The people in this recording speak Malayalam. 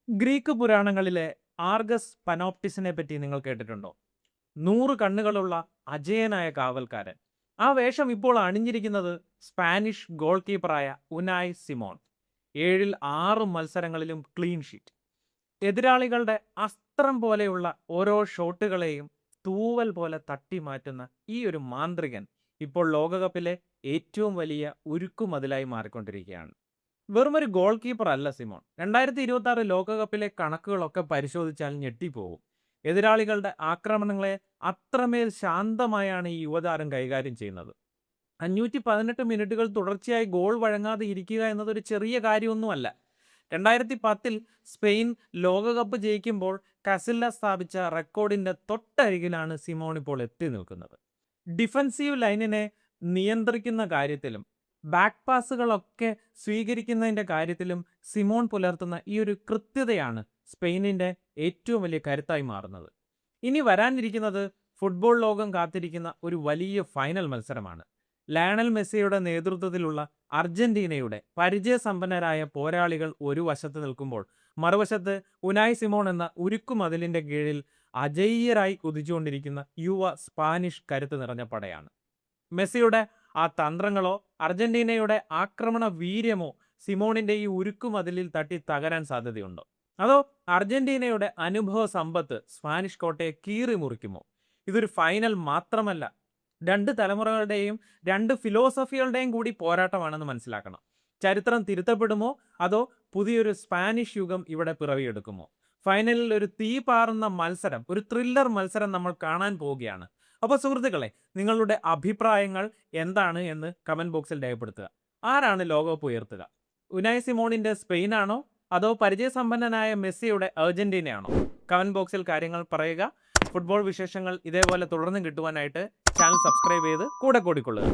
ഗ്രീക്ക് പുരാണങ്ങളിലെ ആർഗസ് പനോപ്റ്റിസിനെ പറ്റി നിങ്ങൾ കേട്ടിട്ടുണ്ടോ? 100 കണ്ണുകളുള്ള അജേയനായ കാവൽക്കാരൻ. ആ വേഷം ഇപ്പോൾ അണിഞ്ഞിരിക്കുന്നത് സ്പാനിഷ് ഗോൾ കീപ്പറായ ഉനായ് സിമോൺ. 7-ൽ 6 മത്സരങ്ങളിലും ക്ലീൻ ഷീറ്റ്. എതിരാളികളുടെ അസ്ത്രം പോലെയുള്ള ഓരോ ഷോട്ടുകളെയും തൂവൽ പോലെ തട്ടിമാറ്റുന്ന ഈ ഒരു മാന്ത്രികൻ ഇപ്പോൾ ലോകകപ്പിലെ ഏറ്റവും വലിയ ഉരുക്കുമതിലായി മാറിക്കൊണ്ടിരിക്കുകയാണ്. വെറുമൊരു ഗോൾ കീപ്പർ അല്ല സിമോൺ. 2026 ലോകകപ്പിലെ കണക്കുകളൊക്കെ പരിശോധിച്ചാൽ ഞെട്ടിപ്പോകും. എതിരാളികളുടെ ആക്രമണങ്ങളെ അത്രമേൽ ശാന്തമായാണ് ഈ യുവതാരം കൈകാര്യം ചെയ്യുന്നത്. 518 മിനിറ്റുകൾ തുടർച്ചയായി ഗോൾ വഴങ്ങാതെ ഇരിക്കുക എന്നതൊരു ചെറിയ കാര്യമൊന്നുമല്ല. 2010-ൽ സ്പെയിൻ ലോകകപ്പ് ജയിക്കുമ്പോൾ കസില്ല സ്ഥാപിച്ച റെക്കോർഡിന്റെ തൊട്ടരികിലാണ് സിമോൺ ഇപ്പോൾ എത്തി നിൽക്കുന്നത്. ഡിഫൻസീവ് ലൈനിനെ നിയന്ത്രിക്കുന്ന കാര്യത്തിലും ബാക്ക് പാസുകളൊക്കെ സ്വീകരിക്കുന്നതിൻ്റെ കാര്യത്തിലും സിമോൺ പുലർത്തുന്ന ഈ ഒരു കൃത്യതയാണ് സ്പെയിനിൻ്റെ ഏറ്റവും വലിയ കരുത്തായി മാറുന്നത്. ഇനി വരാനിരിക്കുന്നത് ഫുട്ബോൾ ലോകം കാത്തിരിക്കുന്ന ഒരു വലിയ ഫൈനൽ മത്സരമാണ്. ലയണൽ മെസ്സിയുടെ നേതൃത്വത്തിലുള്ള അർജന്റീനയുടെ പരിചയസമ്പന്നരായ പോരാളികൾ ഒരു വശത്ത് നിൽക്കുമ്പോൾ മറുവശത്ത് ഉനായ് സിമോൺ എന്ന ഉരുക്കുമതിലിൻ്റെ കീഴിൽ അജയ്യരായി കുതിച്ചുകൊണ്ടിരിക്കുന്ന യുവ സ്പാനിഷ് കരുത്ത് നിറഞ്ഞ പടയാണ്. മെസ്സിയുടെ ആ തന്ത്രങ്ങളോ അർജന്റീനയുടെ ആക്രമണ വീര്യമോ സിമോണിന്റെ ഈ ഉരുക്കുമതിലിൽ തട്ടി തകരാൻ സാധ്യതയുണ്ടോ? അതോ അർജന്റീനയുടെ അനുഭവ സമ്പത്ത് സ്പാനിഷ് കോട്ടയെ കീറി മുറിക്കുമോ? ഇതൊരു ഫൈനൽ മാത്രമല്ല, 2 തലമുറകളുടെയും 2 ഫിലോസഫികളുടെയും കൂടി പോരാട്ടമാണെന്ന് മനസ്സിലാക്കണം. ചരിത്രം തിരുത്തപ്പെടുമോ അതോ പുതിയൊരു സ്പാനിഷ് യുഗം ഇവിടെ പിറവിയെടുക്കുമോ? ഫൈനലിൽ ഒരു തീ പാറുന്ന മത്സരം, ഒരു ത്രില്ലർ മത്സരം നമ്മൾ കാണാൻ പോവുകയാണ്. അപ്പോൾ സുഹൃത്തുക്കളെ, നിങ്ങളുടെ അഭിപ്രായങ്ങൾ എന്താണ് എന്ന് കമന്റ് ബോക്സിൽ രേഖപ്പെടുത്തുക. ആരാണ് ലോകകപ്പ് ഉയർത്തുക? ഉനായ് സിമോണിന്റെ സ്പെയിനാണോ അതോ പരിചയസമ്പന്നനായ മെസ്സിയുടെ അർജന്റീനയാണോ? കമന്റ് ബോക്സിൽ കാര്യങ്ങൾ പറയുക. ഫുട്ബോൾ വിശേഷങ്ങൾ ഇതേപോലെ തുടർന്ന് കിട്ടുവാനായിട്ട് ചാനൽ സബ്സ്ക്രൈബ് ചെയ്ത് കൂടെ കൂടിക്കൊള്ളുക.